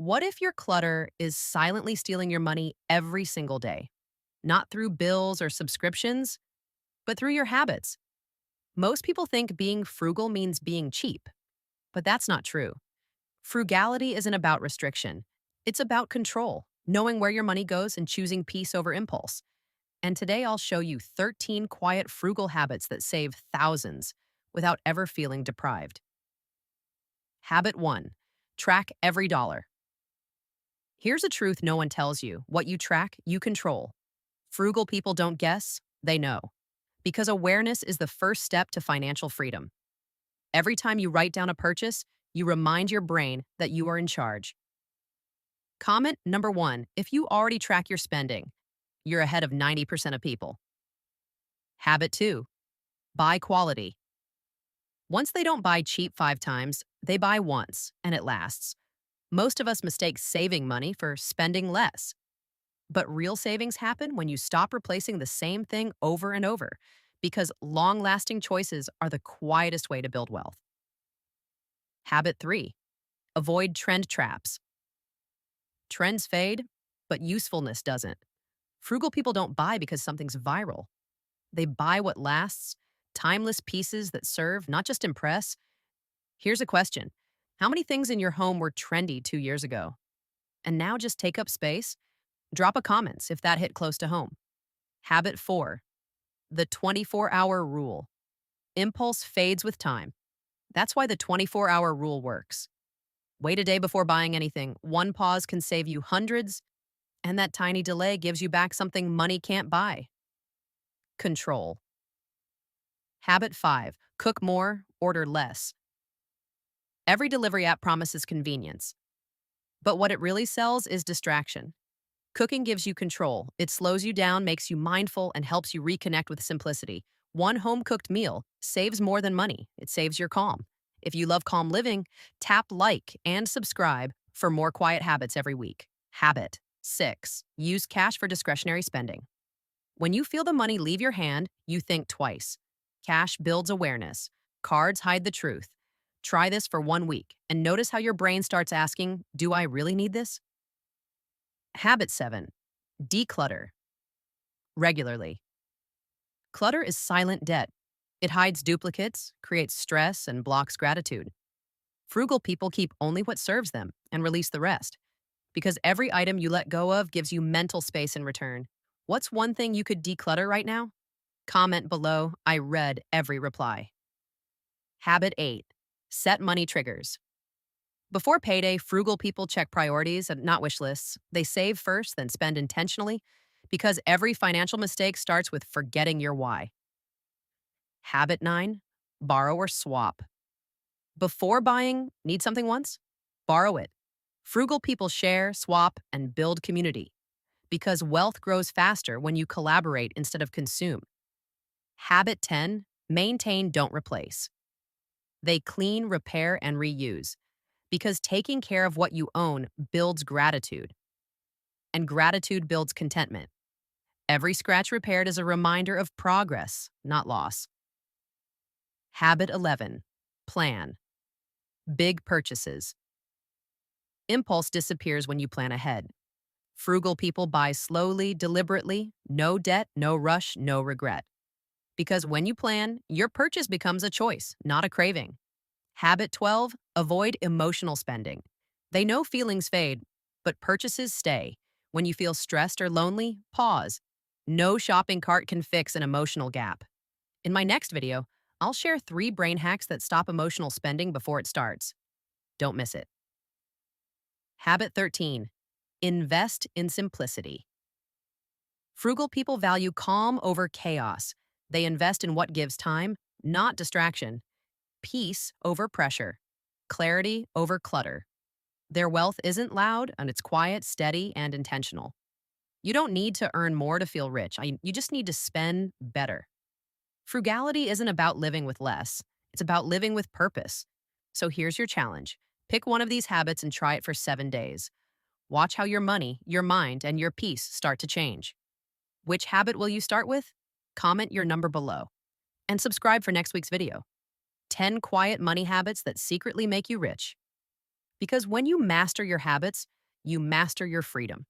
What if your clutter is silently stealing your money every single day? Not through bills or subscriptions, but through your habits. Most people think being frugal means being cheap, but that's not true. Frugality isn't about restriction, it's about control, knowing where your money goes and choosing peace over impulse. And today I'll show you 13 quiet frugal habits that save thousands without ever feeling deprived. Habit 1. Track every dollar. Here's a truth no one tells you. What you track, you control. Frugal people don't guess, they know. Because awareness is the first step to financial freedom. Every time you write down a purchase, you remind your brain that you are in charge. Comment number 1. If you already track your spending, you're ahead of 90% of people. Habit 2. Buy quality. Once they don't buy cheap 5 times, they buy once, and it lasts. Most of us mistake saving money for spending less. But real savings happen when you stop replacing the same thing over and over, because long-lasting choices are the quietest way to build wealth. Habit 3. Avoid trend traps. Trends fade, but usefulness doesn't. Frugal people don't buy because something's viral. They buy what lasts, timeless pieces that serve, not just impress. Here's a question. How many things in your home were trendy 2 years ago and now just take up space? Drop a comment if that hit close to home. Habit 4. The 24-hour rule. Impulse fades with time. That's why the 24-hour rule works. Wait a day before buying anything. One pause can save you hundreds, and that tiny delay gives you back something money can't buy. Control. Habit 5. Cook more, order less. Every delivery app promises convenience, but what it really sells is distraction. Cooking gives you control. It slows you down, makes you mindful, and helps you reconnect with simplicity. One home-cooked meal saves more than money. It saves your calm. If you love calm living, tap like and subscribe for more quiet habits every week. Habit 6. Use cash for discretionary spending. When you feel the money leave your hand, you think twice. Cash builds awareness. Cards hide the truth. Try this for 1 week and notice how your brain starts asking, do I really need this? Habit 7. Declutter. Regularly. Clutter is silent debt. It hides duplicates, creates stress, and blocks gratitude. Frugal people keep only what serves them and release the rest, because every item you let go of gives you mental space in return. What's one thing you could declutter right now? Comment below. I read every reply. Habit 8. Set money triggers. Before payday, frugal people check priorities and not wish lists. They save first, then spend intentionally, because every financial mistake starts with forgetting your why. Habit 9. Borrow or swap. Before buying, need something once? Borrow it. Frugal people share, swap, and build community, because wealth grows faster when you collaborate instead of consume. Habit 10. Maintain, don't replace. They clean, repair, and reuse, because taking care of what you own builds gratitude, and gratitude builds contentment. Every scratch repaired is a reminder of progress, not loss. Habit 11. Plan. Big purchases. Impulse disappears when you plan ahead. Frugal people buy slowly, deliberately, no debt, no rush, no regret. Because when you plan, your purchase becomes a choice, not a craving. Habit 12. Avoid emotional spending. They know feelings fade, but purchases stay. When you feel stressed or lonely, pause. No shopping cart can fix an emotional gap. In my next video, I'll share 3 brain hacks that stop emotional spending before it starts. Don't miss it. Habit 13. Invest in simplicity. Frugal people value calm over chaos. They invest in what gives time, not distraction. Peace over pressure. Clarity over clutter. Their wealth isn't loud, and it's quiet, steady, and intentional. You don't need to earn more to feel rich. You just need to spend better. Frugality isn't about living with less. It's about living with purpose. So here's your challenge. Pick one of these habits and try it for 7 days. Watch how your money, your mind, and your peace start to change. Which habit will you start with? Comment your number below. And subscribe for next week's video. 10 quiet money habits that secretly make you rich. Because when you master your habits, you master your freedom.